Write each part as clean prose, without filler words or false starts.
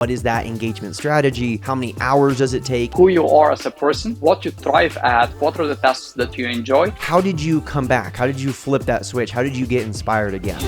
What is that engagement strategy? How many hours does it take? Who you are as a person, what you thrive at, what are the tasks that you enjoy. How did you come back? How did you flip that switch? How did you get inspired again?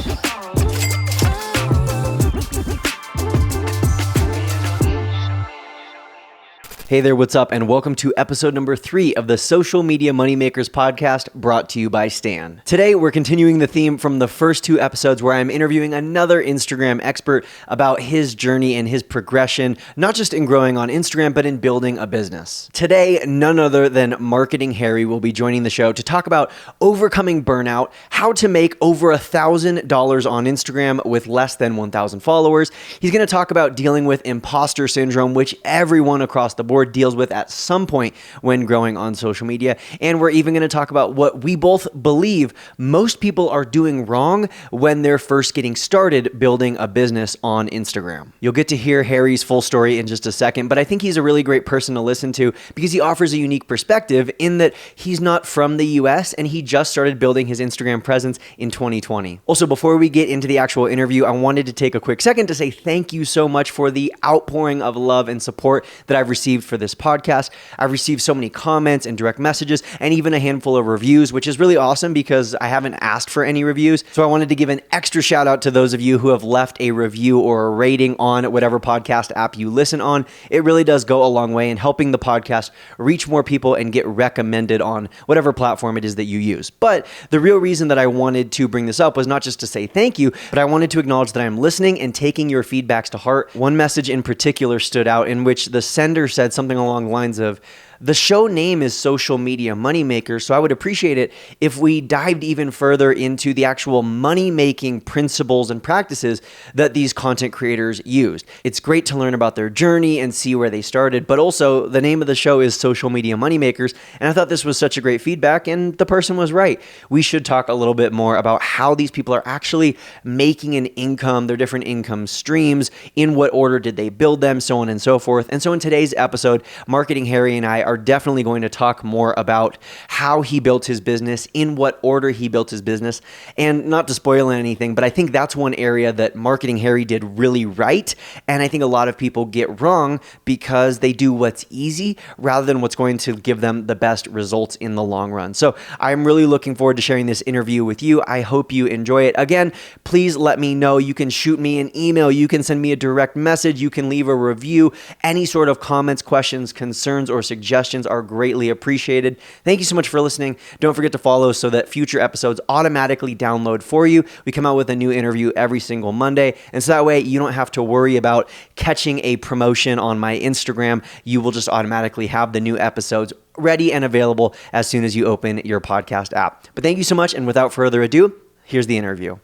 Hey there, what's up? And welcome to episode number 3 of the Social Media Moneymakers podcast, brought to you by Stan. Today, we're continuing the theme from the first 2 episodes where I'm interviewing another Instagram expert about his journey and his progression, not just in growing on Instagram, but in building a business. Today, none other than Marketing Harry will be joining the show to talk about overcoming burnout, how to make over $1,000 on Instagram with less than 1,000 followers. He's going to talk about dealing with imposter syndrome, which everyone across the board deals with at some point when growing on social media. And we're even going to talk about what we both believe most people are doing wrong when they're first getting started building a business on Instagram. You'll get to hear Harry's full story in just a second, but I think he's a really great person to listen to because he offers a unique perspective in that he's not from the US and he just started building his Instagram presence in 2020. Also, before we get into the actual interview, I wanted to take a quick second to say thank you so much for the outpouring of love and support that I've received for this podcast. I've received so many comments and direct messages and even a handful of reviews, which is really awesome because I haven't asked for any reviews. So I wanted to give an extra shout out to those of you who have left a review or a rating on whatever podcast app you listen on. It really does go a long way in helping the podcast reach more people and get recommended on whatever platform it is that you use. But the real reason that I wanted to bring this up was not just to say thank you, but I wanted to acknowledge that I'm listening and taking your feedbacks to heart. One message in particular stood out in which the sender said something along the lines of, "The show name is Social Media Moneymakers, so I would appreciate it if we dived even further into the actual money-making principles and practices that these content creators used. It's great to learn about their journey and see where they started, but also the name of the show is Social Media Moneymakers, and I thought this was such a great feedback, and the person was right. We should talk a little bit more about how these people are actually making an income, their different income streams, in what order did they build them, so on and so forth. And so in today's episode, Marketing Harry and I are definitely going to talk more about how he built his business, in what order he built his business, and not to spoil anything, but I think that's one area that Marketing Harry did really right, and I think a lot of people get wrong because they do what's easy rather than what's going to give them the best results in the long run. So I'm really looking forward to sharing this interview with you. I hope you enjoy it. Again, please let me know. You can shoot me an email, you can send me a direct message, you can leave a review, any sort of comments, questions, concerns, or suggestions are greatly appreciated. Thank you so much for listening. Don't forget to follow so that future episodes automatically download for you. We come out with a new interview every single Monday, and so that way you don't have to worry about catching a promotion on my Instagram. You will just automatically have the new episodes ready and available as soon as you open your podcast app. But thank you so much, and without further ado, here's the interview.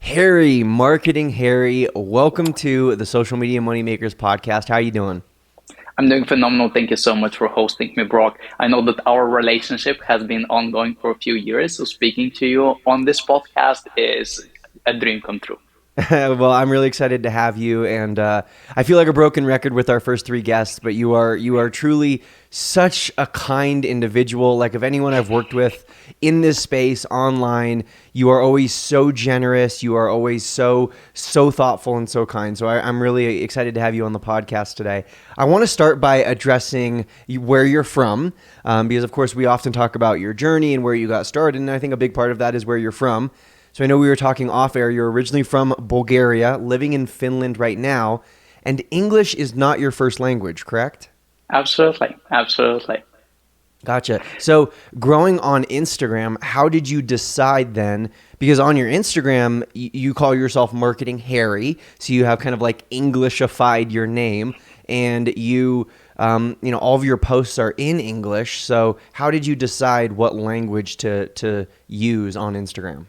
Harry, Marketing Harry, welcome to the Social Media Moneymakers podcast. How are you doing? I'm doing phenomenal. Thank you so much for hosting me, Brock. I know that our relationship has been ongoing for a few years, so speaking to you on this podcast is a dream come true. Well, I'm really excited to have you, and I feel like a broken record with our first 3 guests, but you are truly such a kind individual. Like, if anyone I've worked with in this space online, you are always so generous. You are always so thoughtful and so kind. So I'm really excited to have you on the podcast today. I want to start by addressing where you're from, because of course we often talk about your journey and where you got started, and I think a big part of that is where you're from. So I know we were talking off air, you're originally from Bulgaria, living in Finland right now, and English is not your first language, correct? Absolutely. Gotcha. So growing on Instagram, how did you decide then? Because on your Instagram, you call yourself Marketing Harry, so you have kind of like Englishified your name, and you all of your posts are in English. So how did you decide what language to use on Instagram?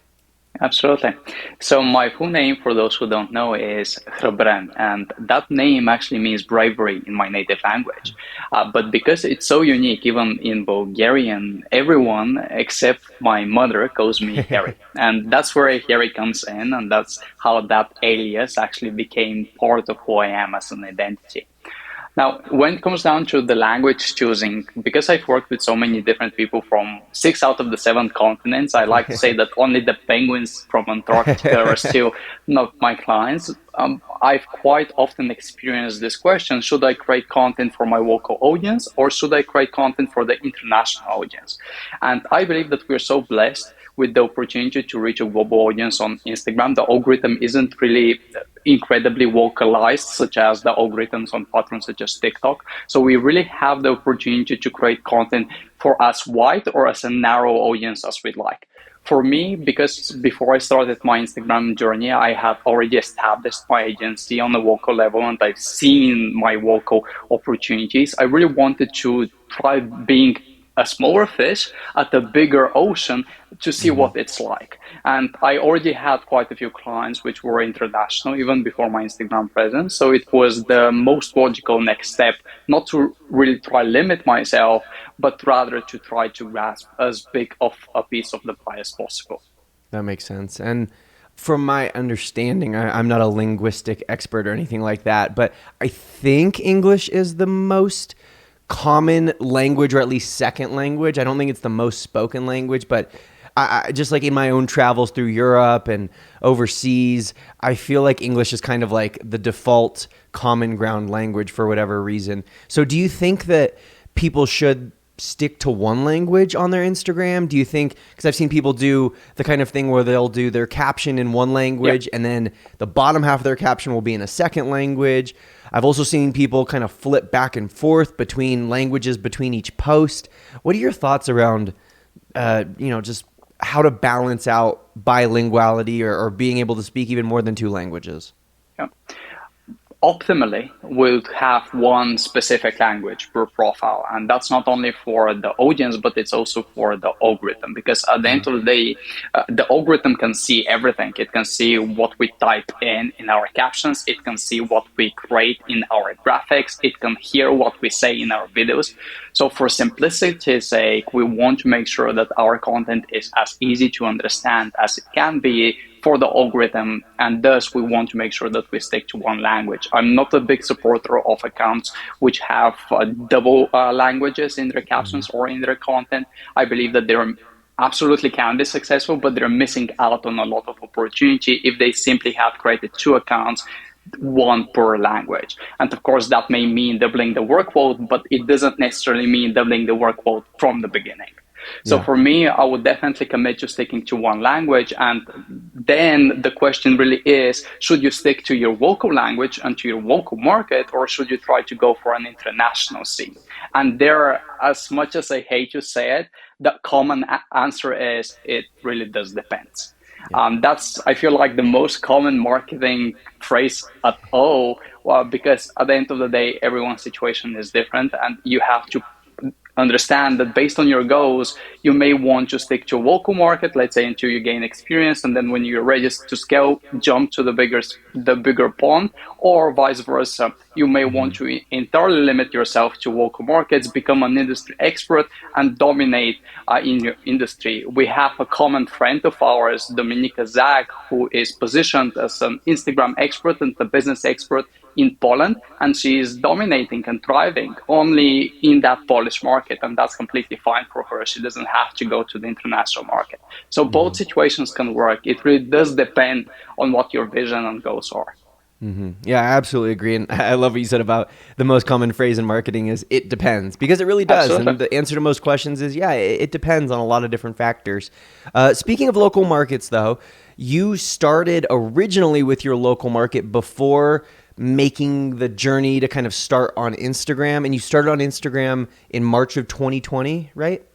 Absolutely. So my full name, for those who don't know, is Hrabran, and that name actually means bravery in my native language. But because it's so unique, even in Bulgarian, everyone except my mother calls me Harry. And that's where Harry comes in, and that's how that alias actually became part of who I am as an identity. Now, when it comes down to the language choosing, because I've worked with so many different people from 6 out of the 7 continents, I like to say that only the penguins from Antarctica are still not my clients. I've quite often experienced this question: should I create content for my local audience, or should I create content for the international audience? And I believe that we're so blessed with the opportunity to reach a global audience on Instagram. The algorithm isn't really incredibly localized, such as the algorithms on platforms such as TikTok. So we really have the opportunity to create content for as wide or as a narrow audience as we'd like. For me, because before I started my Instagram journey, I had already established my agency on a local level and I've seen my local opportunities. I really wanted to try being a smaller fish at a bigger ocean to see what it's like. And I already had quite a few clients which were international even before my Instagram presence. So it was the most logical next step, not to really try limit myself, but rather to try to grasp as big of a piece of the pie as possible. That makes sense. And from my understanding, I'm not a linguistic expert or anything like that, but I think English is the most common language, or at least second language. I don't think it's the most spoken language, but I just like in my own travels through Europe and overseas, I feel like English is kind of like the default common ground language for whatever reason. So do you think that people should stick to one language on their Instagram? Do you think, because I've seen people do the kind of thing where they'll do their caption in one language and then the bottom half of their caption will be in a second language. I've also seen people kind of flip back and forth between languages between each post. What are your thoughts around, just how to balance out bilinguality or being able to speak even more than two languages? Yeah. Optimally, we'll have one specific language per profile. And that's not only for the audience, but it's also for the algorithm. Because at the end of the day, the algorithm can see everything. It can see what we type in our captions. It can see what we create in our graphics. It can hear what we say in our videos. So for simplicity's sake, we want to make sure that our content is as easy to understand as it can be for the algorithm, and thus we want to make sure that we stick to one language. I'm not a big supporter of accounts which have double languages in their captions or in their content. I believe that they're absolutely can be successful, but they're missing out on a lot of opportunity if they simply have created two accounts, one per language. And of course, that may mean doubling the workload, but it doesn't necessarily mean doubling the workload from the beginning. So for me, I would definitely commit to sticking to one language. And then the question really is, should you stick to your local language and to your local market, or should you try to go for an international scene? And there, as much as I hate to say it, the common answer is it really does depend. That's, I feel like, the most common marketing phrase at all, because at the end of the day, everyone's situation is different, and you have to understand that based on your goals, you may want to stick to a local market, let's say, until you gain experience, and then when you're ready to scale, jump to the bigger pond, or vice versa. You may want to entirely limit yourself to local markets, become an industry expert, and dominate in your industry. We have a common friend of ours, Dominika Zag, who is positioned as an Instagram expert and a business expert in Poland, and she is dominating and thriving only in that Polish market, and that's completely fine for her. She doesn't have to go to the international market. So both situations can work. It really does depend on what your vision and goals are. Yeah, I absolutely agree. And I love what you said about the most common phrase in marketing is it depends, because it really does. Absolutely. And the answer to most questions is, yeah, it depends on a lot of different factors. Speaking of local markets, though, you started originally with your local market before making the journey to kind of start on Instagram. And you started on Instagram in March of 2020, right?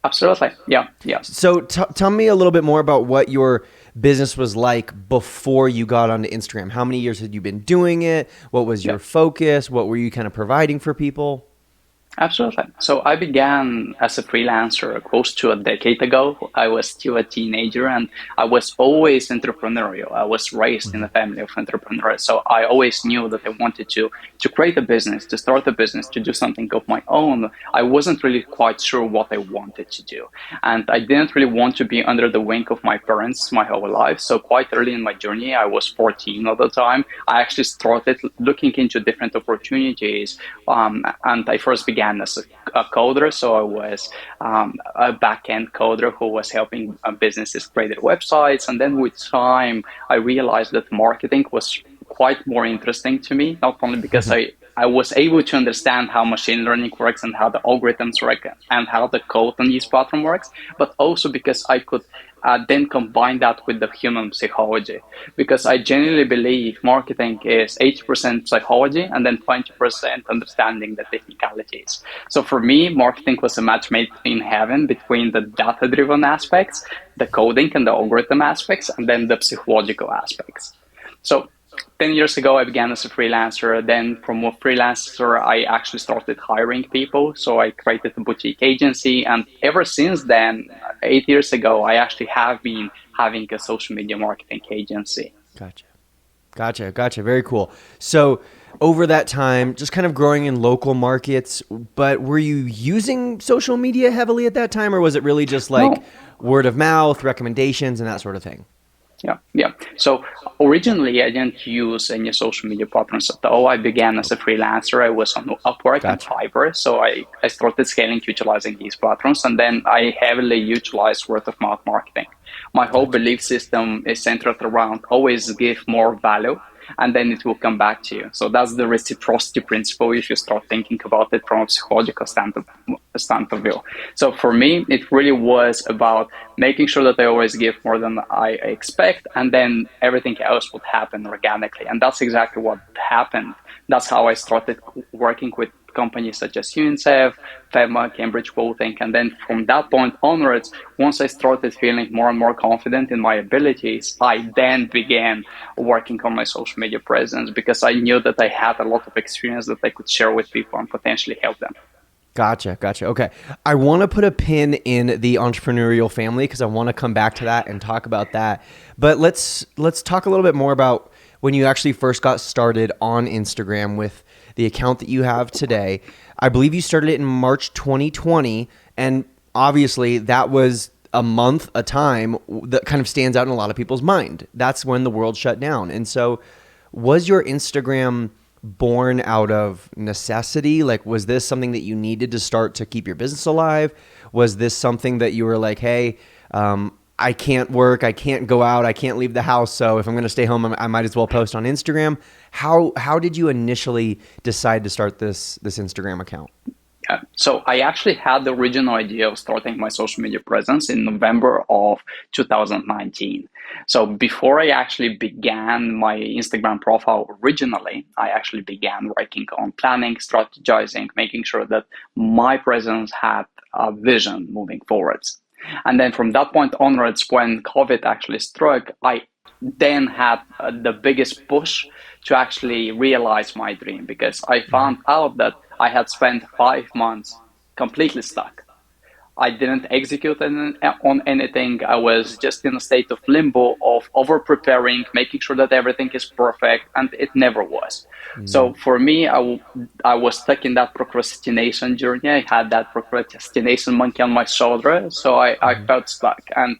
Absolutely. Yeah. So tell me a little bit more about what your business was like before you got onto Instagram. How many years had you been doing it? What was your focus? What were you kind of providing for people? Absolutely. So I began as a freelancer close to a decade ago. I was still a teenager and I was always entrepreneurial. I was raised in a family of entrepreneurs. So I always knew that I wanted to create a business, to start a business, to do something of my own. I wasn't really quite sure what I wanted to do. And I didn't really want to be under the wing of my parents my whole life. So quite early in my journey, I was 14 at the time, I actually started looking into different opportunities. And I first began as a coder. So I was a back-end coder who was helping businesses create their websites. And then with time, I realized that marketing was quite more interesting to me, not only because I was able to understand how machine learning works and how the algorithms work and how the code on each platform works, but also because I could then combine that with the human psychology. Because I genuinely believe marketing is 80% psychology and then 20% understanding the technicalities. So for me, marketing was a match made in heaven between the data-driven aspects, the coding and the algorithm aspects, and then the psychological aspects. So 10 years ago, I began as a freelancer. Then from a freelancer, I actually started hiring people. So I created a boutique agency. And ever since then, 8 years ago, I actually have been having a social media marketing agency. Gotcha. Very cool. So over that time, just kind of growing in local markets, but were you using social media heavily at that time, or was it really just like word of mouth, recommendations, and that sort of thing? Yeah. So originally, I didn't use any social media platforms at all. I began as a freelancer. I was on Upwork and Fiverr. So I started scaling, utilizing these platforms. And then I heavily utilized word of mouth marketing. My whole belief system is centered around always give more value, and then it will come back to you. So that's the reciprocity principle if you start thinking about it from a psychological stand of view. So for me, it really was about making sure that I always give more than I expect, and then everything else would happen organically. And that's exactly what happened. That's how I started working with companies such as UNICEF, FEMA, Cambridge Quoting. And then from that point onwards, once I started feeling more and more confident in my abilities, I then began working on my social media presence because I knew that I had a lot of experience that I could share with people and potentially help them. Gotcha. Okay. I want to put a pin in the entrepreneurial family because I want to come back to that and talk about that. But let's talk a little bit more about when you actually first got started on Instagram with the account that you have today. I believe you started it in March 2020, and obviously that was a time that kind of stands out in a lot of people's mind. That's when the world shut down. And so was your Instagram born out of necessity? Like, was this something that you needed to start to keep your business alive? Was this something that you were like, hey, I can't work, I can't go out, I can't leave the house, so if I'm going to stay home, I might as well post on Instagram? How did you initially decide to start this Instagram account? Yeah. So I actually had the original idea of starting my social media presence in November of 2019. So before I actually began my Instagram profile originally, I actually began working on planning, strategizing, making sure that my presence had a vision moving forwards. And then from that point onwards, when COVID actually struck, I then had the biggest push to actually realize my dream, because I found out that I had spent 5 months completely stuck. I didn't execute on anything. I was just in a state of limbo of over preparing, making sure that everything is perfect, and it never was. So for me, I was stuck in that procrastination journey. I had that procrastination monkey on my shoulder, so I felt stuck. And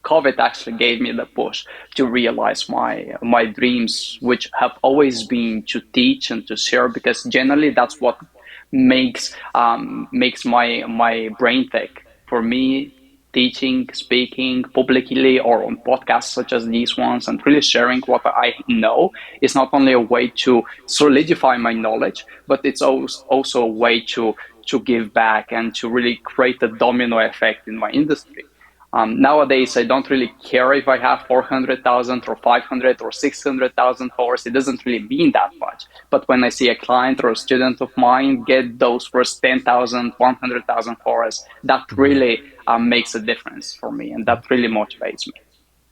COVID actually gave me the push to realize my dreams, which have always been to teach and to share, because generally that's what makes my brain tick. For me, teaching, speaking publicly or on podcasts such as these ones, and really sharing what I know is not only a way to solidify my knowledge, but it's also a way to give back and to really create a domino effect in my industry. Nowadays, I don't really care if I have 400,000 or 500 or 600,000 followers. It doesn't really mean that much. But when I see a client or a student of mine get those first 10,000, 100,000 followers, that really makes a difference for me. And that really motivates me.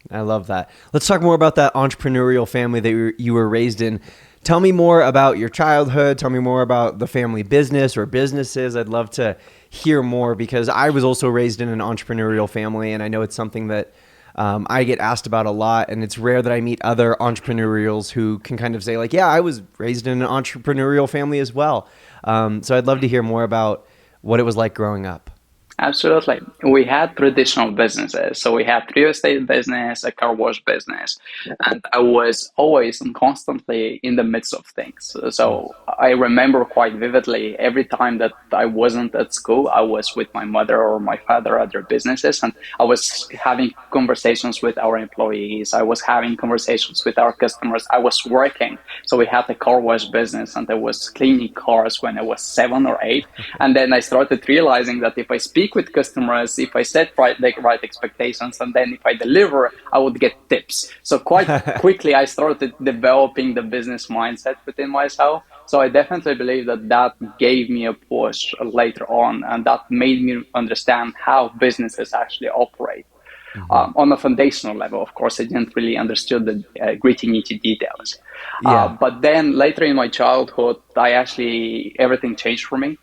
I love that. Let's talk more about that entrepreneurial family that you were raised in. Tell me more about your childhood. Tell me more about the family business or businesses. I'd love to hear more, because I was also raised in an entrepreneurial family, and I know it's something that I get asked about a lot, and it's rare that I meet other entrepreneurials who can kind of say like, yeah, I was raised in an entrepreneurial family as well. So I'd love to hear more about what it was like growing up. Absolutely. We had traditional businesses. So we had real estate business, a car wash business, and I was always and constantly in the midst of things. Mm. So I remember quite vividly every time that I wasn't at school, I was with my mother or my father at their businesses, and I was having conversations with our employees. I was having conversations with our customers. I was working. So we had a car wash business, and I was cleaning cars when I was 7 or 8. And then I started realizing that if I speak with customers, if I set right expectations, and then if I deliver, I would get tips. So quite quickly, I started developing the business mindset within myself. So I definitely believe that that gave me a push later on, and that made me understand how businesses actually operate. Hmm. On a foundational level, of course, I didn't really understood the gritty, nitty details. Yeah. But then later in my childhood, I actually everything changed for me.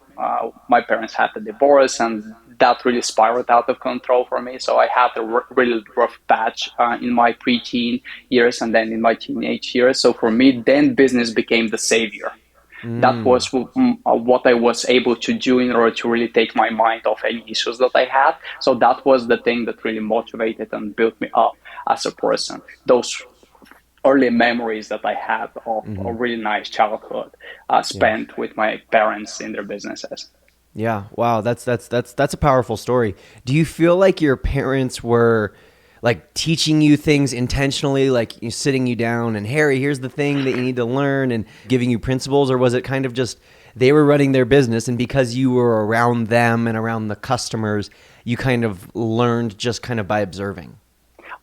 My parents had a divorce, and that really spiraled out of control for me. So I had a really rough patch in my preteen years and then in my teenage years. So for me, then business became the savior. That Mm. was what I was able to do in order to really take my mind off any issues that I had. So that was the thing that really motivated and built me up as a person. Those early memories that I had of a Hmm. really nice childhood Yeah. spent with my parents in their businesses. Yeah. Wow. That's a powerful story. Do you feel like your parents were like teaching you things intentionally, like sitting you down and Harry, here's the thing that you need to learn and giving you principles, or was it kind of just they were running their business and because you were around them and around the customers, you kind of learned just kind of by observing?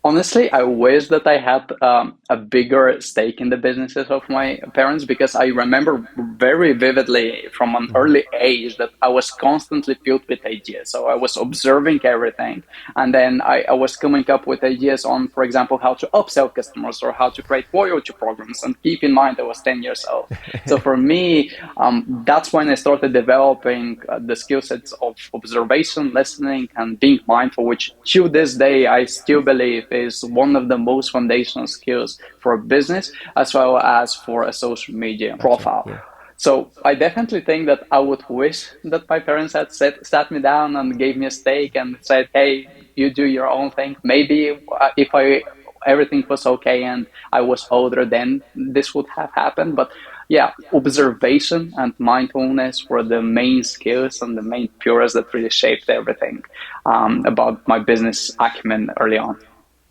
Honestly, I wish that I had a bigger stake in the businesses of my parents because I remember very vividly from an Hmm. early age that I was constantly filled with ideas. So I was observing everything, and then I was coming up with ideas on, for example, how to upsell customers or how to create loyalty programs. And keep in mind, I was 10 years old. So for me, that's when I started developing the skill sets of observation, listening, and being mindful, which to this day I still believe is one of the most foundational skills for a business as well as for a social media Gotcha. profile. Yeah. So I definitely think that I would wish that my parents had sat me down and gave me a steak and said, "Hey, you do your own thing." Maybe if I everything was okay and I was older, then this would have happened. But yeah, observation and mindfulness were the main skills and the main pillars that really shaped everything about my business acumen early on.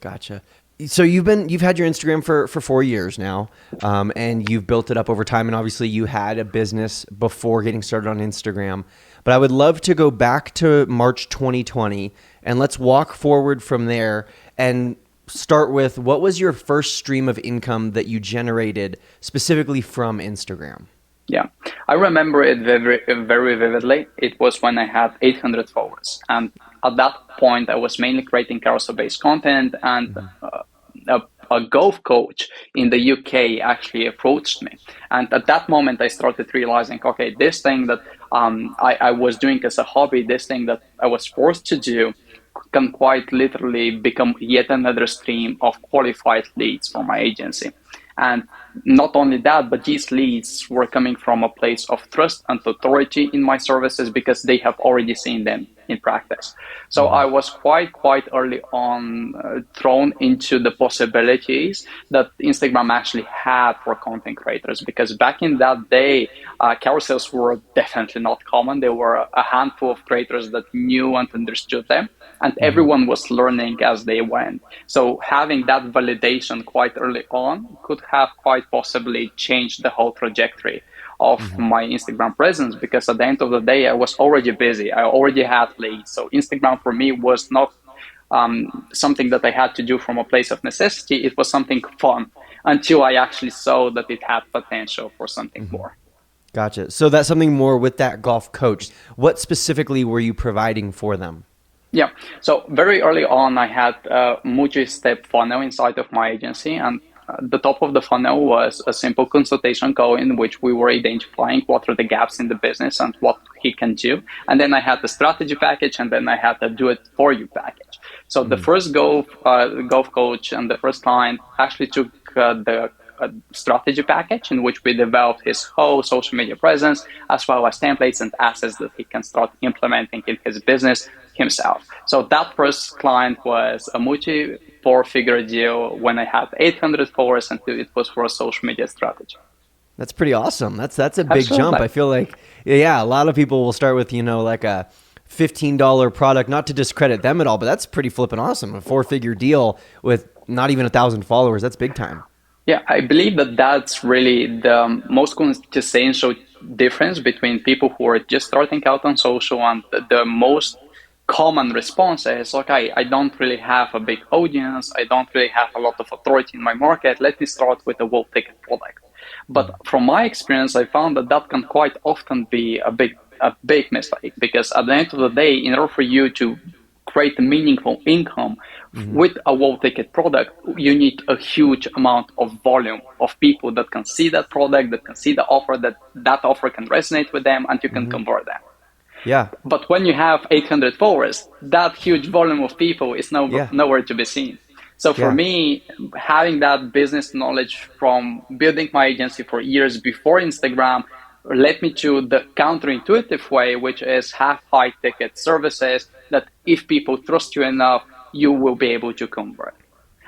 Gotcha. So you've had your Instagram for 4 years now, and you've built it up over time. And obviously, you had a business before getting started on Instagram. But I would love to go back to March 2020, and let's walk forward from there and start with what was your first stream of income that you generated specifically from Instagram? Yeah, I remember it very vividly. It was when I had 800 followers. And at that point, I was mainly creating carousel-based content, and Hmm. a, a golf coach in the UK actually approached me. And at that moment, I started realizing, okay, this thing that I was doing as a hobby, this thing that I was forced to do, can quite literally become yet another stream of qualified leads for my agency. And not only that, but these leads were coming from a place of trust and authority in my services because they have already seen them in practice. So Hmm. I was quite early on thrown into the possibilities that Instagram actually had for content creators because back in that day, carousels were definitely not common. There were a handful of creators that knew and understood them, and Hmm. everyone was learning as they went. So having that validation quite early on could have quite possibly changed the whole trajectory of Hmm. my Instagram presence because at the end of the day, I was already busy. I already had leads. So Instagram for me was not something that I had to do from a place of necessity. It was something fun until I actually saw that it had potential for something Hmm. more. Gotcha. So that's something more with that golf coach. What specifically were you providing for them? Yeah. So very early on, I had a multi-step funnel inside of my agency, and the top of the funnel was a simple consultation call in which we were identifying what are the gaps in the business and what he can do. And then I had the strategy package, and then I had the do it for you package. So the Hmm. first golf coach and the first client actually took the strategy package in which we developed his whole social media presence as well as templates and assets that he can start implementing in his business himself. So that first client was a multi four-figure deal when I had 800 followers, and it was for a social media strategy. That's pretty awesome. That's a big jump. Absolutely. I feel like, yeah, a lot of people will start with, like a $15 product, not to discredit them at all, but that's pretty flipping awesome. A 4-figure deal with not even 1,000 followers. That's big time. Yeah, I believe that that's really the most quintessential difference between people who are just starting out on social, and the most common response is, okay, I don't really have a big audience. I don't really have a lot of authority in my market. Let me start with a low ticket product. But from my experience, I found that that can quite often be a big mistake, because at the end of the day, in order for you to create a meaningful income with a low ticket product, you need a huge amount of volume of people that can see that product, that can see the offer, that offer can resonate with them, and you can convert them. Yeah. But when you have 800 followers, that huge volume of people is Yeah. nowhere to be seen. So for Yeah. me, having that business knowledge from building my agency for years before Instagram led me to the counterintuitive way, which is have high ticket services that if people trust you enough, you will be able to convert.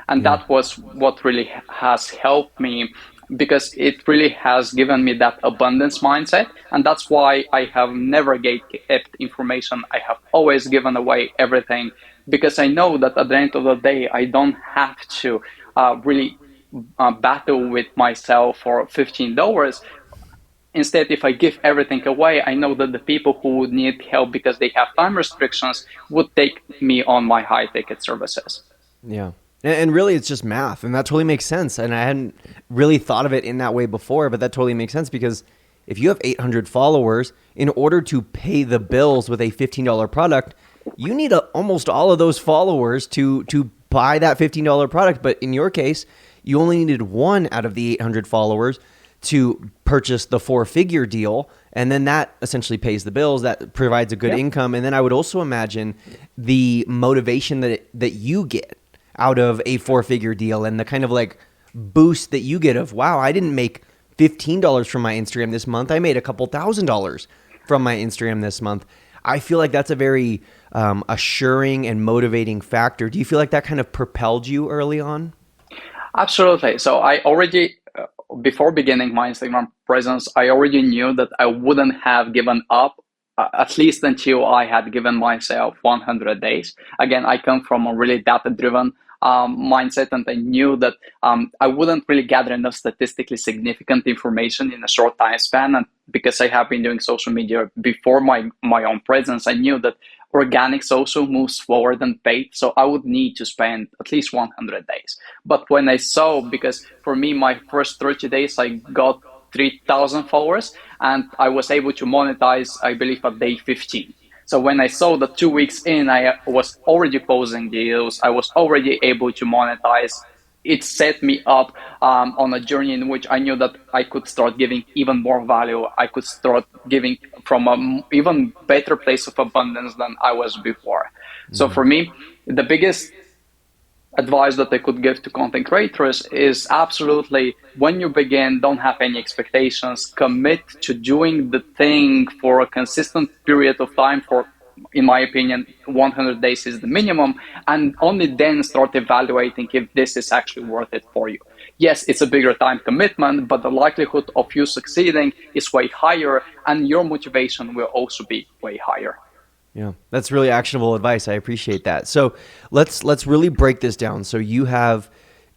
And Yeah. that was what really has helped me, because it really has given me that abundance mindset. And that's why I have never gatekept information. I have always given away everything, because I know that at the end of the day, I don't have to really battle with myself for $15. Instead, if I give everything away, I know that the people who would need help because they have time restrictions would take me on my high ticket services. Yeah. And really, it's just math, and that totally makes sense. And I hadn't really thought of it in that way before, but that totally makes sense, because if you have 800 followers, in order to pay the bills with a $15 product, you need almost all of those followers to buy that $15 product. But in your case, you only needed one out of the 800 followers to purchase the 4-figure deal, and then that essentially pays the bills. That provides a good income. And then I would also imagine the motivation that you get out of a 4-figure deal, and the kind of like boost that you get of, wow, I didn't make $15 from my Instagram this month. I made a couple $1,000s from my Instagram this month. I feel like that's a very assuring and motivating factor. Do you feel like that kind of propelled you early on? Absolutely. So I already, before beginning my Instagram presence, I already knew that I wouldn't have given up, at least until I had given myself 100 days. Again, I come from a really data-driven mindset, and I knew that I wouldn't really gather enough statistically significant information in a short time span. And because I have been doing social media before my own presence, I knew that organic social moves slower than paid. So I would need to spend at least 100 days. But when I saw, because for me, my first 30 days, I got 3,000 followers, and I was able to monetize, I believe, at day 15. So when I saw that 2 weeks in, I was already closing deals, I was already able to monetize, it set me up on a journey in which I knew that I could start giving even more value. I could start giving from an even better place of abundance than I was before. So for me, the biggest advice that I could give to content creators is absolutely, when you begin, don't have any expectations, commit to doing the thing for a consistent period of time. For, in my opinion, 100 days is the minimum, and only then start evaluating if this is actually worth it for you. Yes, it's a bigger time commitment, but the likelihood of you succeeding is way higher, and your motivation will also be way higher. Yeah, that's really actionable advice. I appreciate that. So let's really break this down. So you have,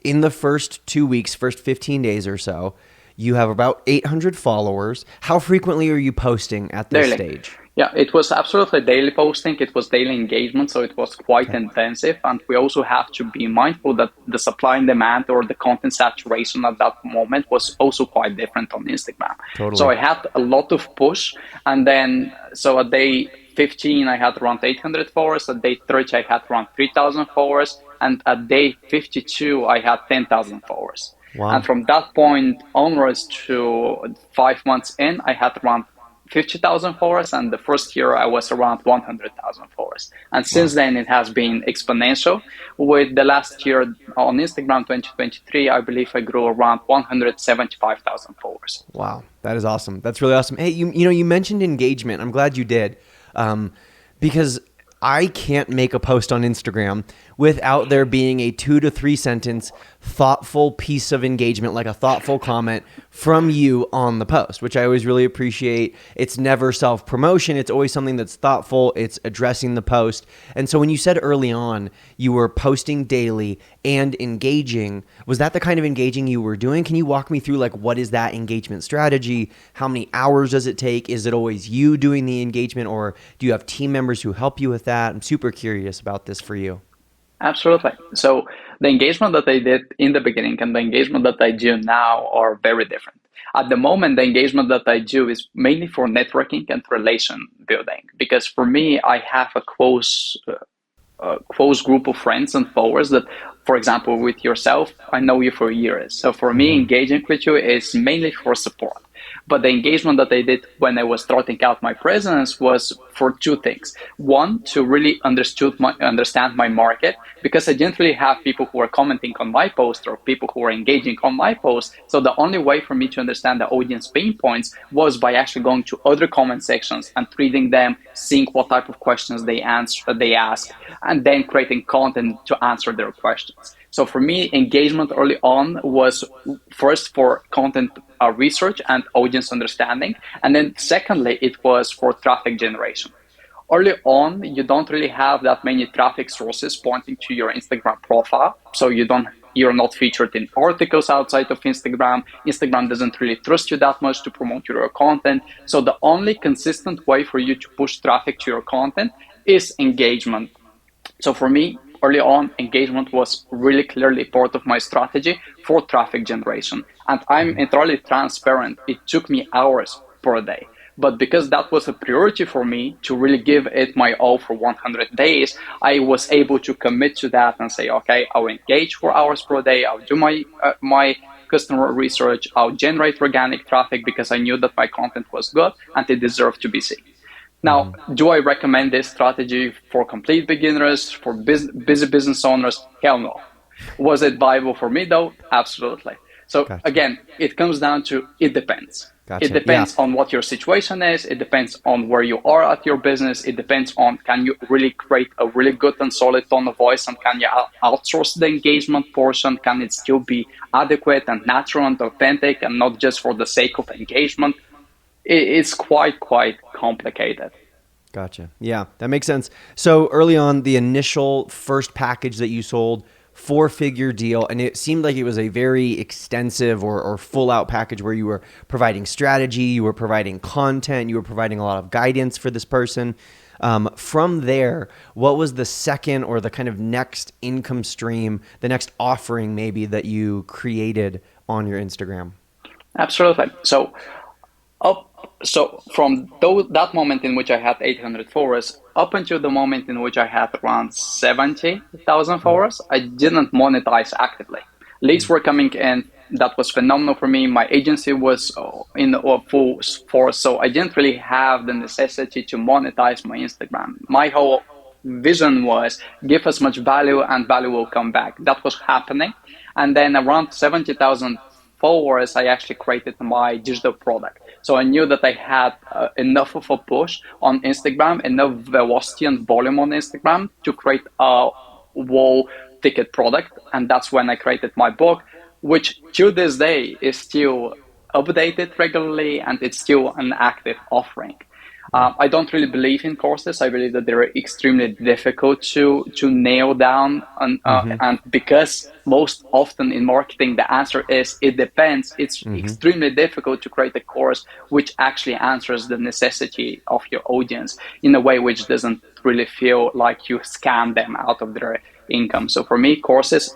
in the first 2 weeks, first 15 days or so, you have about 800 followers. How frequently are you posting at this stage? Yeah, it was absolutely daily posting. It was daily engagement, so it was quite intensive. And we also have to be mindful that the supply and demand, or the content saturation at that moment, was also quite different on Instagram. Totally. So I had a lot of push, and then so at day 15, I had around 800 followers. At day 30, I had around 3,000 followers. And at day 52, I had 10,000 followers. Wow. And from that point onwards to 5 months in, I had around 50,000 followers. And the first year, I was around 100,000 followers. And since then, it has been exponential. With the last year on Instagram, 2023, I believe I grew around 175,000 followers. Wow, that is awesome. That's really awesome. Hey, you mentioned engagement. I'm glad you did. Because I can't make a post on Instagram without there being a 2 to 3 sentence thoughtful piece of engagement, like a thoughtful comment from you on the post, which I always really appreciate. It's never self-promotion. It's always something that's thoughtful. It's addressing the post. And so when you said early on you were posting daily and engaging, was that the kind of engaging you were doing? Can you walk me through like what is that engagement strategy? How many hours does it take? Is it always you doing the engagement, or do you have team members who help you with that? I'm super curious about this for you. Absolutely. So the engagement that I did in the beginning and the engagement that I do now are very different. At the moment, the engagement that I do is mainly for networking and relation building, because for me, I have a close group of friends and followers that, for example, with yourself, I know you for years. So for me, engaging with you is mainly for support. But the engagement that I did when I was starting out my presence was for two things. One, to really understand my market, because I didn't really have people who were commenting on my post or people who were engaging on my post. So the only way for me to understand the audience pain points was by actually going to other comment sections and reading them, seeing what type of questions they ask, and then creating content to answer their questions. So for me, engagement early on was first for content research and audience understanding. And then secondly, it was for traffic generation. Early on, you don't really have that many traffic sources pointing to your Instagram profile. So you're not featured in articles outside of Instagram. Instagram doesn't really trust you that much to promote your content. So the only consistent way for you to push traffic to your content is engagement. So for me, early on, engagement was really clearly part of my strategy for traffic generation. And I'm entirely transparent. It took me hours per day. But because that was a priority for me to really give it my all for 100 days, I was able to commit to that and say, okay, I'll engage for hours per day. I'll do my customer research. I'll generate organic traffic because I knew that my content was good and it deserved to be seen. Now, do I recommend this strategy for complete beginners, for busy business owners? Hell no. Was it viable for me though? Absolutely. So Gotcha. again, it comes down to it depends. Gotcha. It depends on what your situation is. It depends on where you are at your business. It depends on, can you really create a really good and solid tone of voice, and can you outsource the engagement portion? Can it still be adequate and natural and authentic and not just for the sake of engagement? It's quite complicated. Gotcha. Yeah, that makes sense. So early on, the initial first package that you sold, 4-figure deal, and it seemed like it was a very extensive or full out package where you were providing strategy, you were providing content, you were providing a lot of guidance for this person. From there, what was the second or the kind of next income stream, the next offering maybe that you created on your Instagram? Absolutely. So from that moment in which I had 800 followers up until the moment in which I had around 70,000 followers, I didn't monetize actively. Leads were coming in. That was phenomenal for me. My agency was in full force, so I didn't really have the necessity to monetize my Instagram. My whole vision was give as much value and value will come back. That was happening. And then around 70,000 followers, I actually created my digital product. So I knew that I had enough of a push on Instagram, enough velocity and volume on Instagram to create a wall ticket product. And that's when I created my book, which to this day is still updated regularly and it's still an active offering. I don't really believe in courses. I believe that they're extremely difficult to nail down. And because most often in marketing, the answer is it depends. It's extremely difficult to create a course which actually answers the necessity of your audience in a way which doesn't really feel like you scam them out of their income. So for me, courses,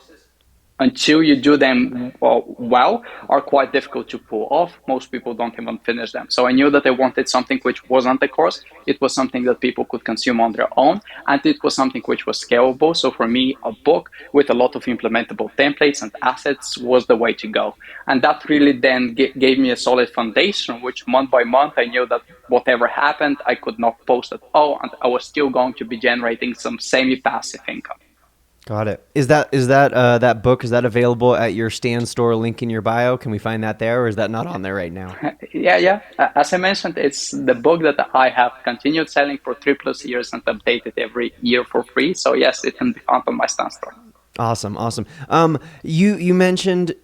until you do them well, are quite difficult to pull off. Most people don't even finish them. So I knew that I wanted something which wasn't a course. It was something that people could consume on their own, and it was something which was scalable. So for me, a book with a lot of implementable templates and assets was the way to go. And that really then gave me a solid foundation, which month by month, I knew that whatever happened, I could not post at all, and I was still going to be generating some semi-passive income. Got it. Is that that book, is that available at your Stan Store link in your bio? Can we find that there, or is that not on there right now? Yeah, yeah. As I mentioned, it's the book that I have continued selling for 3+ years and updated every year for free. So yes, it can be found on my Stan Store. Awesome, awesome. You mentioned,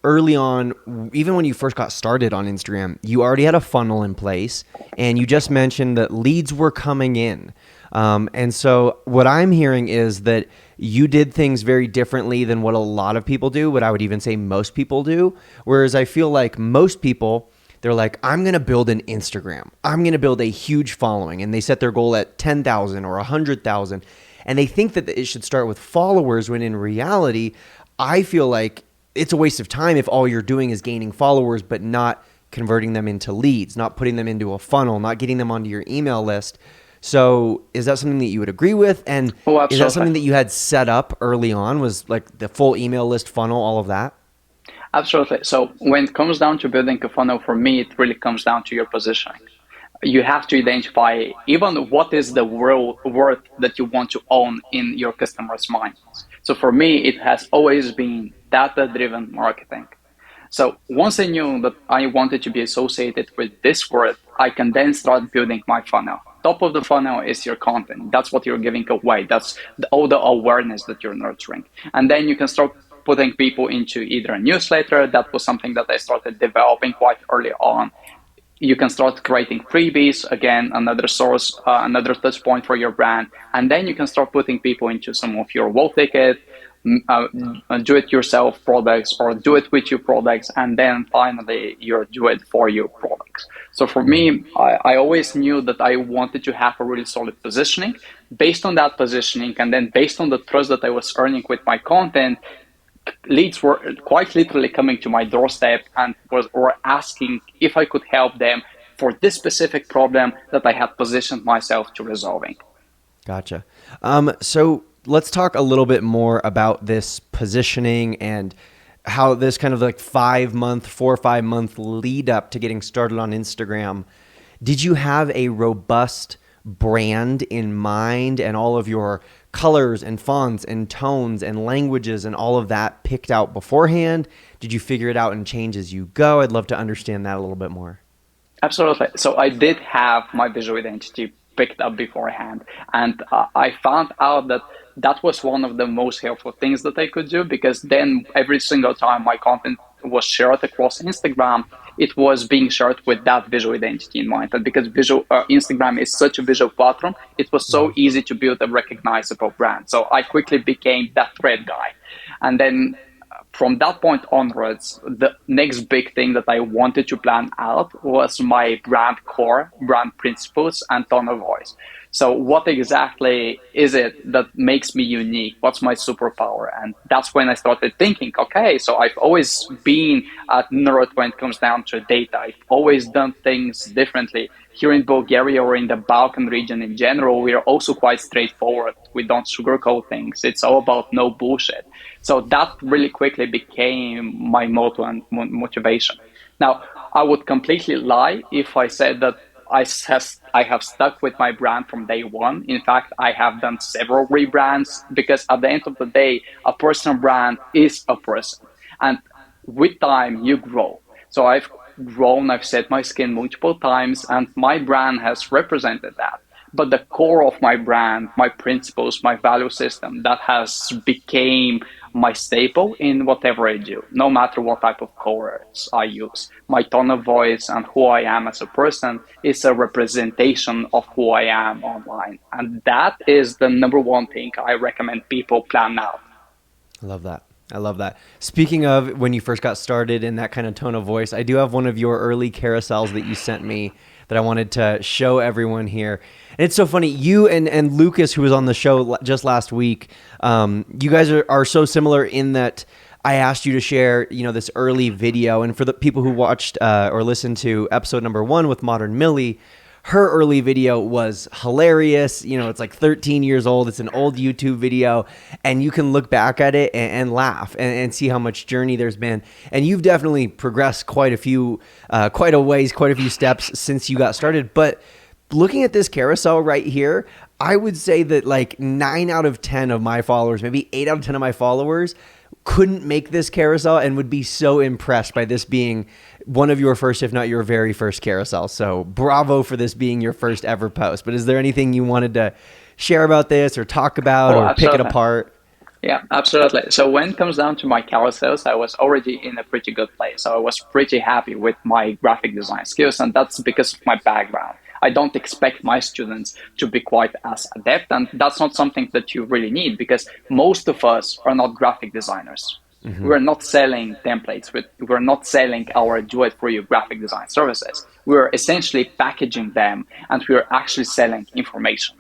early on, even when you first got started on Instagram, you already had a funnel in place, and you just mentioned that leads were coming in. And so what I'm hearing is that you did things very differently than what a lot of people do, what I would even say most people do. Whereas I feel like most people, they're like, I'm going to build an Instagram. I'm going to build a huge following. And they set their goal at 10,000 or 100,000. And they think that it should start with followers, when in reality, I feel like it's a waste of time if all you're doing is gaining followers, but not converting them into leads, not putting them into a funnel, not getting them onto your email list. So is that something that you would agree with? And is that something that you had set up early on, was like the full email list funnel, all of that? Absolutely. So when it comes down to building a funnel, for me, it really comes down to your positioning. You have to identify even what is the worth that you want to own in your customers' minds. So for me, it has always been data-driven marketing. So once I knew that I wanted to be associated with this word, I can then start building my funnel. Top of the funnel is your content. That's what you're giving away. That's all the awareness that you're nurturing. And then you can start putting people into either a newsletter. That was something that I started developing quite early on. You can start creating freebies, again, another source, another touch point for your brand. And then you can start putting people into some of your wall ticket, do-it-yourself products or do-it-with-you products, and then finally your do-it-for-you products. So for me, I always knew that I wanted to have a really solid positioning. Based on that positioning, and then based on the trust that I was earning with my content, leads were quite literally coming to my doorstep and were asking if I could help them for this specific problem that I had positioned myself to resolving. Gotcha. So let's talk a little bit more about this positioning and how this kind of like 4 or 5 month lead up to getting started on Instagram. Did you have a robust brand in mind and all of your colors and fonts and tones and languages and all of that picked out beforehand? Did you figure it out and change as you go? I'd love to understand that a little bit more. Absolutely. So I did have my visual identity picked up beforehand, and I found out that that was one of the most helpful things that I could do, because then every single time my content was shared across Instagram, it was being shared with that visual identity in mind. And because Instagram is such a visual platform, it was so easy to build a recognizable brand. So I quickly became that thread guy. And then from that point onwards, the next big thing that I wanted to plan out was my brand core, brand principles, and tone of voice. So what exactly is it that makes me unique? What's my superpower? And that's when I started thinking, okay, so I've always been a nerd when it comes down to data. I've always done things differently. Here in Bulgaria or in the Balkan region in general, we are also quite straightforward. We don't sugarcoat things. It's all about no bullshit. So that really quickly became my motto and motivation. Now, I would completely lie if I said that I have stuck with my brand from day one. In fact, I have done several rebrands, because at the end of the day, a personal brand is a person. And with time, you grow. So I've grown, I've set my skin multiple times, and my brand has represented that. But the core of my brand, my principles, my value system, that has became my staple in whatever I do, no matter what type of words I use. My tone of voice and who I am as a person is a representation of who I am online. And that is the number one thing I recommend people plan out. I love that. I love that. Speaking of when you first got started in that kind of tone of voice, I do have one of your early carousels that you sent me that I wanted to show everyone here. And it's so funny. You and Lucas, who was on the show just last week, you guys are so similar in that I asked you to share, this early video. And for the people who watched or listened to episode number 1 with Modern Millie, her early video was hilarious. It's like 13 years old. It's an old YouTube video, and you can look back at it and laugh and see how much journey there's been. And you've definitely progressed quite a few steps since you got started. But looking at this carousel right here, I would say that like 9 out of 10 of my followers, maybe 8 out of 10 of my followers couldn't make this carousel and would be so impressed by this being one of your first, if not your very first carousel. So bravo for this being your first ever post. But is there anything you wanted to share about this or talk about or absolutely. pick it apart? Yeah, absolutely. So when it comes down to my carousels, I was already in a pretty good place. So I was pretty happy with my graphic design skills, and that's because of my background. I don't expect my students to be quite as adept, and that's not something that you really need because most of us are not graphic designers. We're not selling templates. We're not selling our do-it-for-you graphic design services. We're essentially packaging them, and we're actually selling information.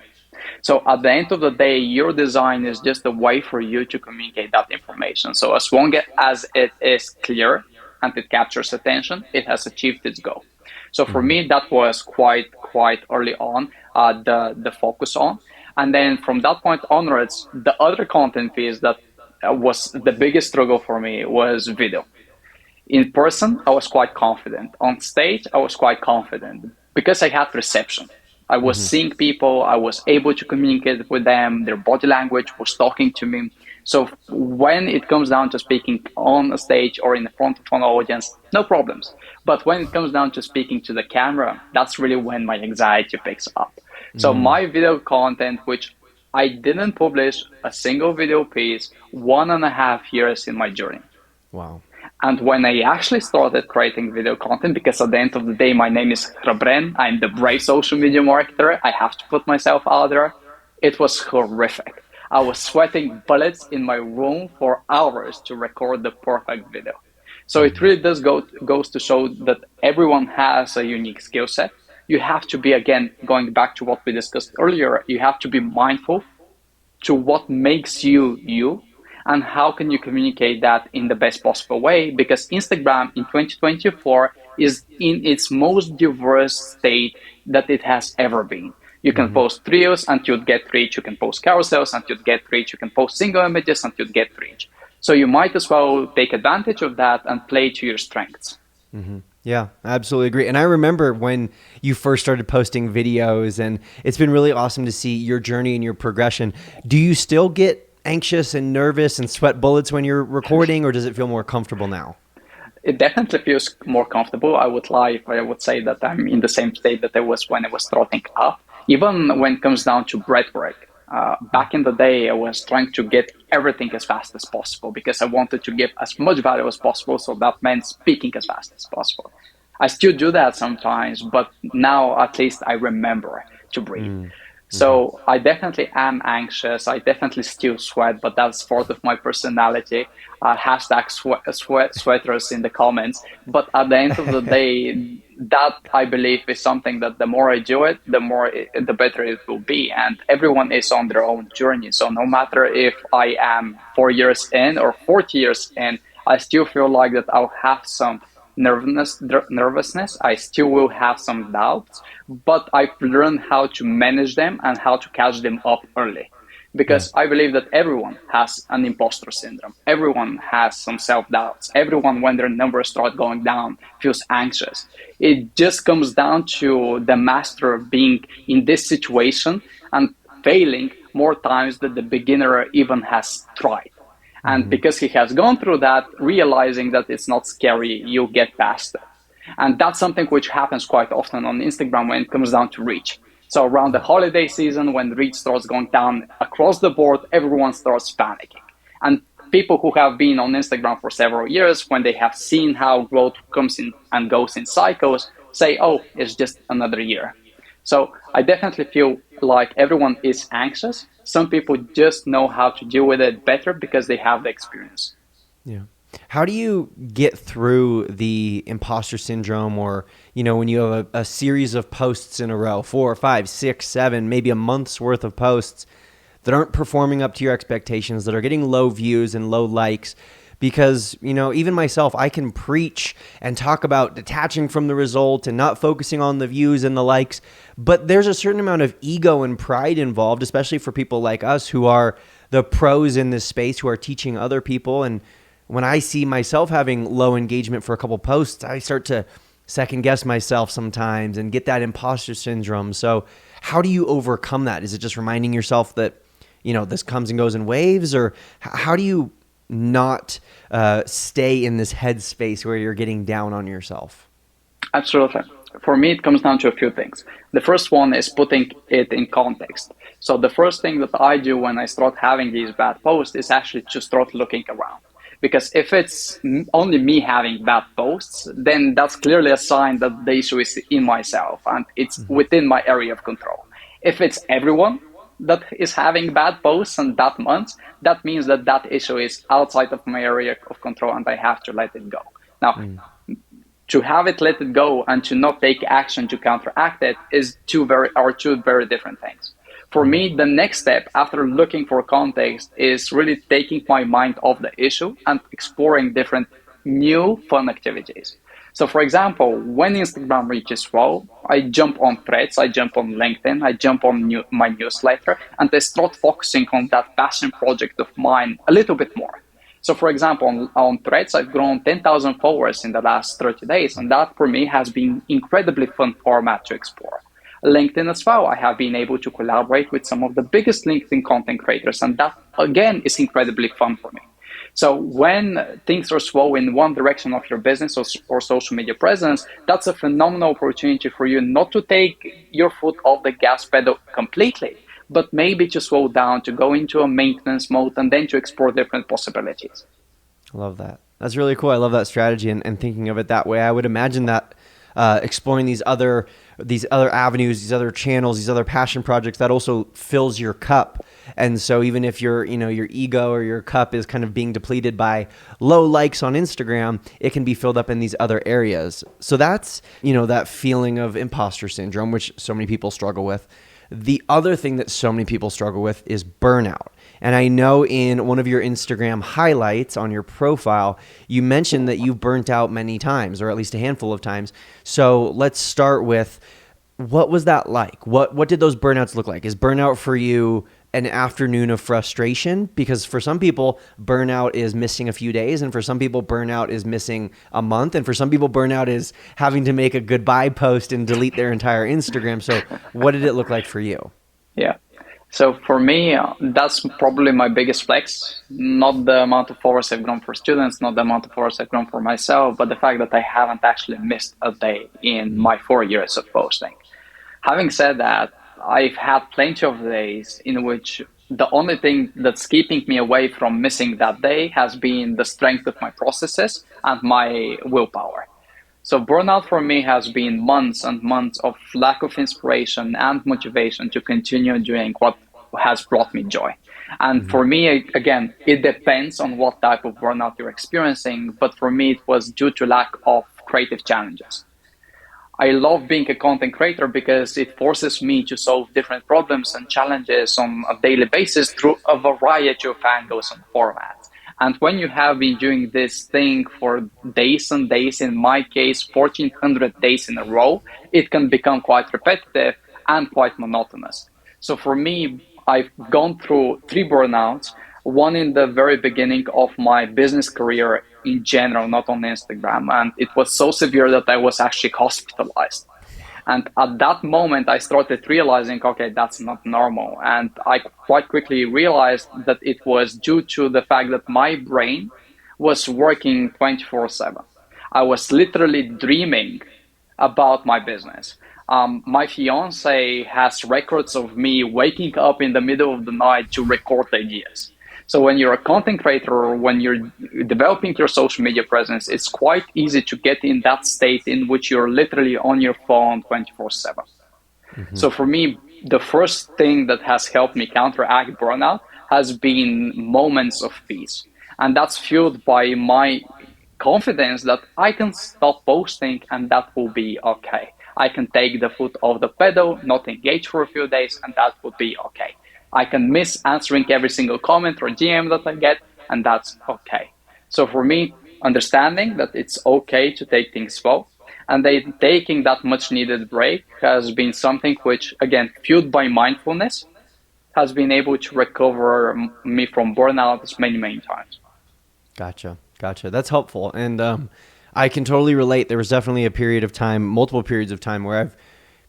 So at the end of the day, your design is just a way for you to communicate that information. So as long as it is clear and it captures attention, it has achieved its goal. So for me, that was quite early on the focus on. And then from that point onwards, the other content piece that was the biggest struggle for me was video. In person, I was quite confident. On stage, I was quite confident because I had reception. I was seeing people, I was able to communicate with them, their body language was talking to me. So when it comes down to speaking on a stage or in front of an audience, no problems. But when it comes down to speaking to the camera, that's really when my anxiety picks up. So my video content, which I didn't publish a single video piece 1.5 years in my journey. Wow. And when I actually started creating video content, because at the end of the day, my name is Hrabren, I'm the brave social media marketer, I have to put myself out there, it was horrific. I was sweating bullets in my room for hours to record the perfect video. So it really does goes to show that everyone has a unique skill set. You have to be, again, going back to what we discussed earlier, you have to be mindful to what makes you you, and how can you communicate that in the best possible way? Because Instagram in 2024 is in its most diverse state that it has ever been. You can post reels and you'd get reach. You can post carousels and you'd get reach. You can post single images and you'd get reach. So you might as well take advantage of that and play to your strengths. Yeah, I absolutely agree. And I remember when you first started posting videos, and it's been really awesome to see your journey and your progression. Do you still get anxious and nervous and sweat bullets when you're recording, or does it feel more comfortable now? It definitely feels more comfortable. I would lie if I would say that I'm in the same state that I was when I was starting up. Even when it comes down to breath work, back in the day, I was trying to get everything as fast as possible because I wanted to give as much value as possible. So that meant speaking as fast as possible. I still do that sometimes, but now at least I remember to breathe. So I definitely am anxious. I definitely still sweat, but that's part of my personality. Hashtag sweaters in the comments. But at the end of the day, that I believe is something that the more I do it, the better it will be. And everyone is on their own journey. So no matter if I am 4 years in or 40 years in, I still feel like that I'll have some nervousness. I still will have some doubts, but I've learned how to manage them and how to catch them up early. Because I believe that everyone has an imposter syndrome. Everyone has some self-doubts. Everyone, when their numbers start going down, feels anxious. It just comes down to the master being in this situation and failing more times than the beginner even has tried. And because he has gone through that, realizing that it's not scary, you get past it. And that's something which happens quite often on Instagram when it comes down to reach. So around the holiday season, when reach starts going down across the board, everyone starts panicking. And people who have been on Instagram for several years, when they have seen how growth comes in and goes in cycles, say, oh, it's just another year. So I definitely feel like everyone is anxious. Some people just know how to deal with it better because they have the experience. Yeah. How do you get through the imposter syndrome, or, when you have a series of posts in a row, 4, 5, 6, 7, maybe a month's worth of posts that aren't performing up to your expectations, that are getting low views and low likes? Because, even myself, I can preach and talk about detaching from the result and not focusing on the views and the likes, but there's a certain amount of ego and pride involved, especially for people like us who are the pros in this space, who are teaching other people. And when I see myself having low engagement for a couple posts, I start to second guess myself sometimes and get that imposter syndrome. So how do you overcome that? Is it just reminding yourself that, this comes and goes in waves, or how do you not stay in this headspace where you're getting down on yourself? Absolutely. For me, it comes down to a few things. The first one is putting it in context. So the first thing that I do when I start having these bad posts is actually to start looking around. Because if it's only me having bad posts, then that's clearly a sign that the issue is in myself and it's within my area of control. If it's everyone that is having bad posts and that month, that means that that issue is outside of my area of control and I have to let it go. Now, to have it let it go and to not take action to counteract it is two very different things. For me, the next step after looking for context is really taking my mind off the issue and exploring different new fun activities. So for example, when Instagram reaches low, I jump on Threads, I jump on LinkedIn, I jump on my newsletter, and I start focusing on that passion project of mine a little bit more. So for example, on Threads, I've grown 10,000 followers in the last 30 days, and that for me has been incredibly fun format to explore. LinkedIn as well, I have been able to collaborate with some of the biggest LinkedIn content creators, and that again is incredibly fun for me. So when things are slow in one direction of your business or social media presence, that's a phenomenal opportunity for you not to take your foot off the gas pedal completely, but maybe to slow down, to go into a maintenance mode, and then to explore different possibilities. I love that. That's really cool. I love that strategy and thinking of it that way. I would imagine that exploring these other avenues, these other channels, these other passion projects, that also fills your cup. And so even if your ego or your cup is kind of being depleted by low likes on Instagram, it can be filled up in these other areas. So that's, that feeling of imposter syndrome, which so many people struggle with. The other thing that so many people struggle with is burnout. And I know in one of your Instagram highlights on your profile, you mentioned that you've burnt out many times, or at least a handful of times. So let's start with, what was that like? What did those burnouts look like? Is burnout for you an afternoon of frustration? Because for some people, burnout is missing a few days, and for some people, burnout is missing a month, and for some people, burnout is having to make a goodbye post and delete their entire Instagram. So what did it look like for you? Yeah. So for me, that's probably my biggest flex. Not the amount of followers I've grown for students, not the amount of followers I've grown for myself, but the fact that I haven't actually missed a day in my 4 years of posting. Having said that, I've had plenty of days in which the only thing that's keeping me away from missing that day has been the strength of my processes and my willpower. So burnout for me has been months and months of lack of inspiration and motivation to continue doing what has brought me joy. And for me, again, it depends on what type of burnout you're experiencing. But for me, it was due to lack of creative challenges. I love being a content creator because it forces me to solve different problems and challenges on a daily basis through a variety of angles and formats. And when you have been doing this thing for days and days, in my case, 1,400 days in a row, it can become quite repetitive and quite monotonous. So for me, I've gone through 3 burnouts, one in the very beginning of my business career in general, not on Instagram. And it was so severe that I was actually hospitalized. And at that moment, I started realizing, okay, that's not normal. And I quite quickly realized that it was due to the fact that my brain was working 24/7. I was literally dreaming about my business. My fiance has records of me waking up in the middle of the night to record ideas. So when you're a content creator or when you're developing your social media presence, it's quite easy to get in that state in which you're literally on your phone 24/7. So for me, the first thing that has helped me counteract burnout has been moments of peace. And that's fueled by my confidence that I can stop posting and that will be okay. I can take the foot off the pedal, not engage for a few days, and that would be okay. I can miss answering every single comment or DM that I get, and that's okay. So for me, understanding that it's okay to take things slow and then taking that much needed break has been something which, again, fueled by mindfulness, has been able to recover me from burnout many, many times. Gotcha. That's helpful. And I can totally relate. There was definitely a period of time, multiple periods of time, where I've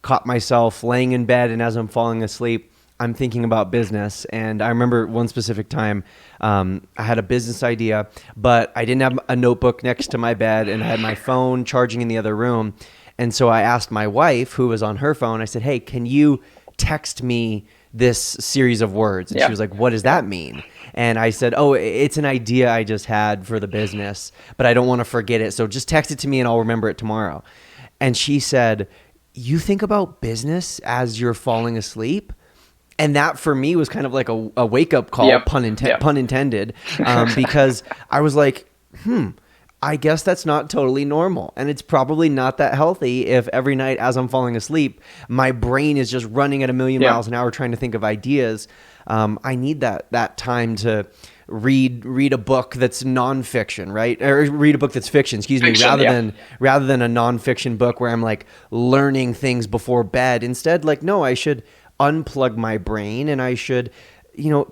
caught myself laying in bed, and as I'm falling asleep, I'm thinking about business. And I remember one specific time, I had a business idea, but I didn't have a notebook next to my bed, and I had my phone charging in the other room. And so I asked my wife, who was on her phone, I said, hey, can you text me this series of words? And she was like, what does that mean? And I said, oh, it's an idea I just had for the business, but I don't want to forget it. So just text it to me and I'll remember it tomorrow. And she said, you think about business as you're falling asleep? And that for me was kind of like a wake-up call, pun intended, because I was like, I guess that's not totally normal. And it's probably not that healthy if every night as I'm falling asleep, my brain is just running at a million miles an hour trying to think of ideas. I need that time to read a book that's nonfiction, right? Or read a book that's fiction, rather than a nonfiction book where I'm like learning things before bed. Instead, like, no, I should unplug my brain and I should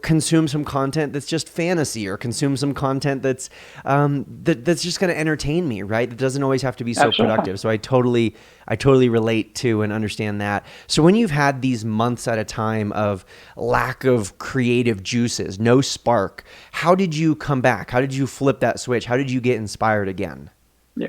consume some content that's just fantasy, or consume some content that's that's just going to entertain me, right? That doesn't always have to be so productive. So I totally relate to and understand that. So when you've had these months at a time of lack of creative juices, no spark, how did you come back? How did you flip that switch? How did you get inspired again? Yeah.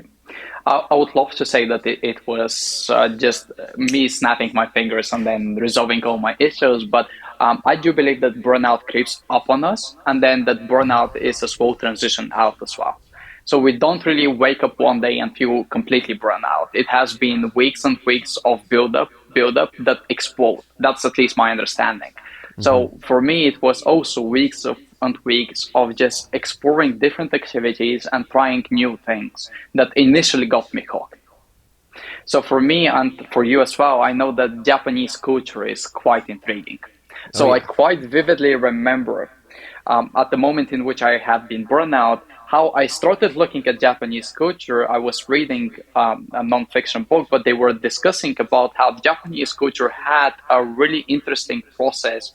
I would love to say that it was just me snapping my fingers and then resolving all my issues, but I do believe that burnout creeps up on us, and then that burnout is a slow transition out as well. So we don't really wake up one day and feel completely burnt out. It has been weeks and weeks of build up that explode. That's at least my understanding. So for me, it was also weeks and weeks of just exploring different activities and trying new things that initially got me hooked. So for me and for you as well, I know that Japanese culture is quite intriguing. So I quite vividly remember at the moment in which I had been burned out, how I started looking at Japanese culture. I was reading a nonfiction book, but they were discussing about how Japanese culture had a really interesting process,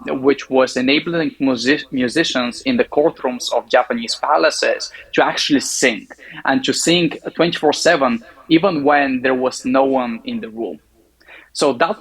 which was enabling musicians in the courtrooms of Japanese palaces to actually sing, and to sing 24/7, even when there was no one in the room. So that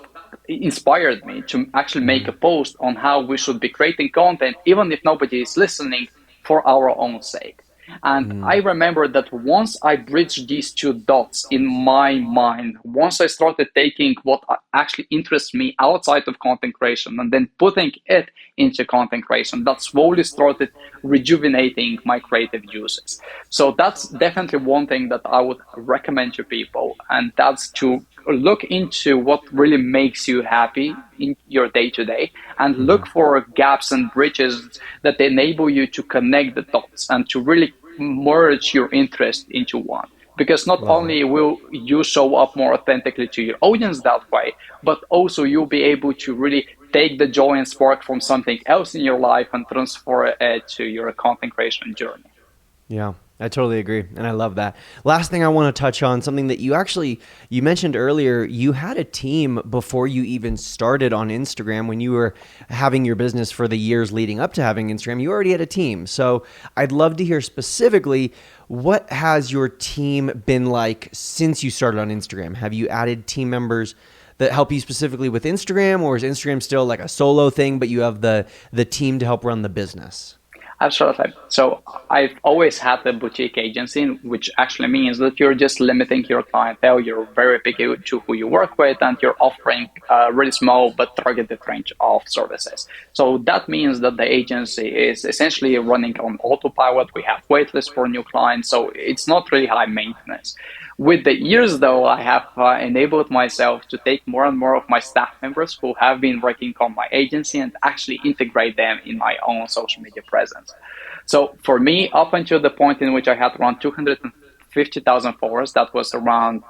inspired me to actually make a post on how we should be creating content, even if nobody is listening, for our own sake. And I remember that once I bridged these two dots in my mind, once I started taking what actually interests me outside of content creation and then putting it into content creation, that slowly started rejuvenating my creative juices. So that's definitely one thing that I would recommend to people, and that's to look into what really makes you happy in your day-to-day, and look for gaps and bridges that enable you to connect the dots and to really merge your interest into one. Because not only will you show up more authentically to your audience that way, but also you'll be able to really take the joy and spark from something else in your life and transfer it to your content creation journey. Yeah, I totally agree. And I love that. Last thing I want to touch on, something that you mentioned earlier, you had a team before you even started on Instagram. When you were having your business for the years leading up to having Instagram, you already had a team. So I'd love to hear specifically, what has your team been like since you started on Instagram? Have you added team members that help you specifically with Instagram, or is Instagram still like a solo thing, but you have the team to help run the business? Absolutely. So I've always had a boutique agency, which actually means that you're just limiting your clientele. You're very picky to who you work with, and you're offering a really small but targeted range of services. So that means that the agency is essentially running on autopilot. We have waitlists for new clients, so it's not really high maintenance. With the years, though, I have enabled myself to take more and more of my staff members who have been working on my agency and actually integrate them in my own social media presence. So for me, up until the point in which I had around 250,000 followers, that was around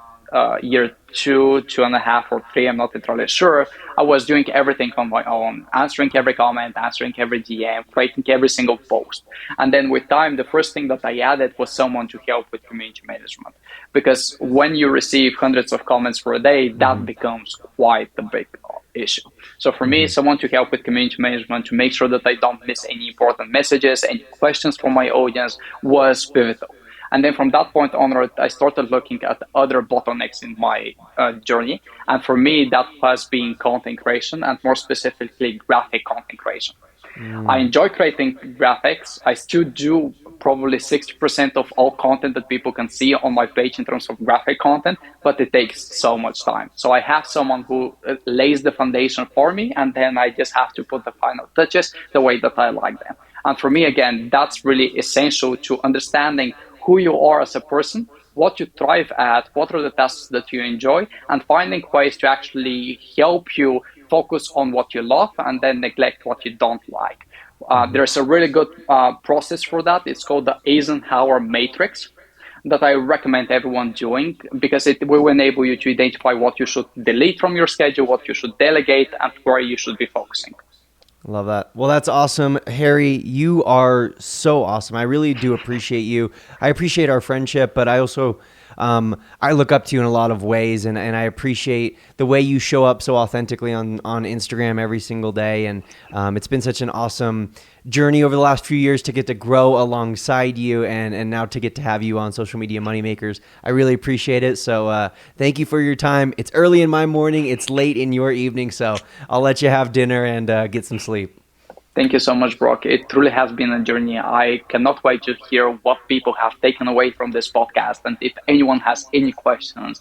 year 2.5 or 3, I'm not entirely sure. I was doing everything on my own, answering every comment, answering every DM, creating every single post. And then with time, the first thing that I added was someone to help with community management. Because when you receive hundreds of comments per day, that becomes quite a big issue. So for me, someone to help with community management, to make sure that I don't miss any important messages, any questions from my audience, was pivotal. And then from that point onward, I started looking at other bottlenecks in my journey. And for me, that has been content creation, and more specifically, graphic content creation. I enjoy creating graphics. I still do probably 60% of all content that people can see on my page in terms of graphic content, but it takes so much time. So I have someone who lays the foundation for me, and then I just have to put the final touches the way that I like them. And for me, again, that's really essential to understanding who you are as a person, what you thrive at, what are the tasks that you enjoy, and finding ways to actually help you focus on what you love and then neglect what you don't like. There's a really good process for that. It's called the Eisenhower Matrix that I recommend everyone doing, because it will enable you to identify what you should delete from your schedule, what you should delegate, and where you should be focusing. Love that. Well, that's awesome. Harry, you are so awesome. I really do appreciate you. I appreciate our friendship, but I also, I look up to you in a lot of ways, and I appreciate the way you show up so authentically on Instagram every single day. And it's been such an awesome journey over the last few years to get to grow alongside you, and now to get to have you on Social Media Moneymakers. I really appreciate it. So thank you for your time. It's early in my morning. It's late in your evening. So I'll let you have dinner and get some sleep. Thank you so much, Brock. It truly has been a journey. I cannot wait to hear what people have taken away from this podcast. And if anyone has any questions,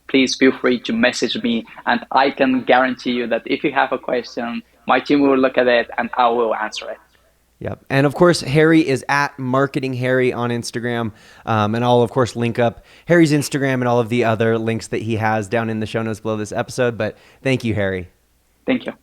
please feel free to message me. And I can guarantee you that if you have a question, my team will look at it and I will answer it. Yep. And of course, Harry is at Marketing Harry on Instagram. And I'll, of course, link up Harry's Instagram and all of the other links that he has down in the show notes below this episode. But thank you, Harry. Thank you.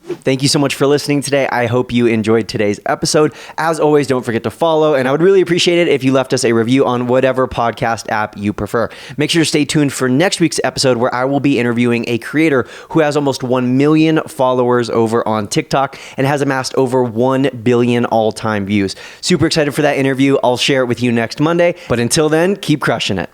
Thank you so much for listening today. I hope you enjoyed today's episode. As always, don't forget to follow, and I would really appreciate it if you left us a review on whatever podcast app you prefer. Make sure to stay tuned for next week's episode, where I will be interviewing a creator who has almost 1 million followers over on TikTok and has amassed over 1 billion all-time views. Super excited for that interview. I'll share it with you next Monday. But until then, keep crushing it.